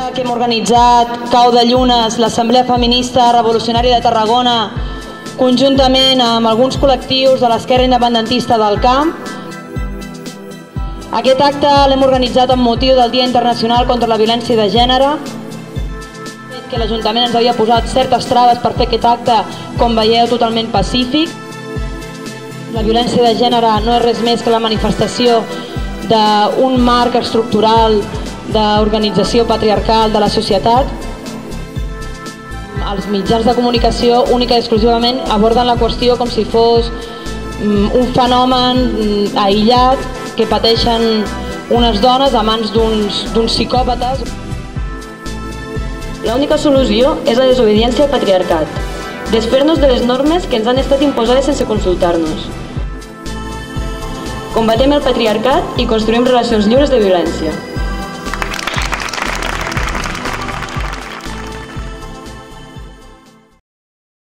que hem organitzat, Cau de Llunes, l'Assemblea Feminista Revolucionària de Tarragona, conjuntament amb alguns col·lectius de l'esquerra independentista del camp. Aquest acte l'hem organitzat amb motiu del Dia Internacional contra la Violència de Gènere, que l'Ajuntament ens havia posat certes traves per fer aquest acte, com veieu, totalment pacífic. La violència de gènere no és res més que la manifestació d'un marc estructural d'organització patriarcal de la societat. Els mitjans de comunicació única i exclusivament aborden la qüestió com si fos un fenomen aïllat que pateixen unes dones a mans d'uns psicòpates. L'única solució és la desobediència al patriarcat, desfer-nos de les normes que ens han estat imposades sense consultar-nos. Combatem el patriarcat i construïm relacions lliures de violència.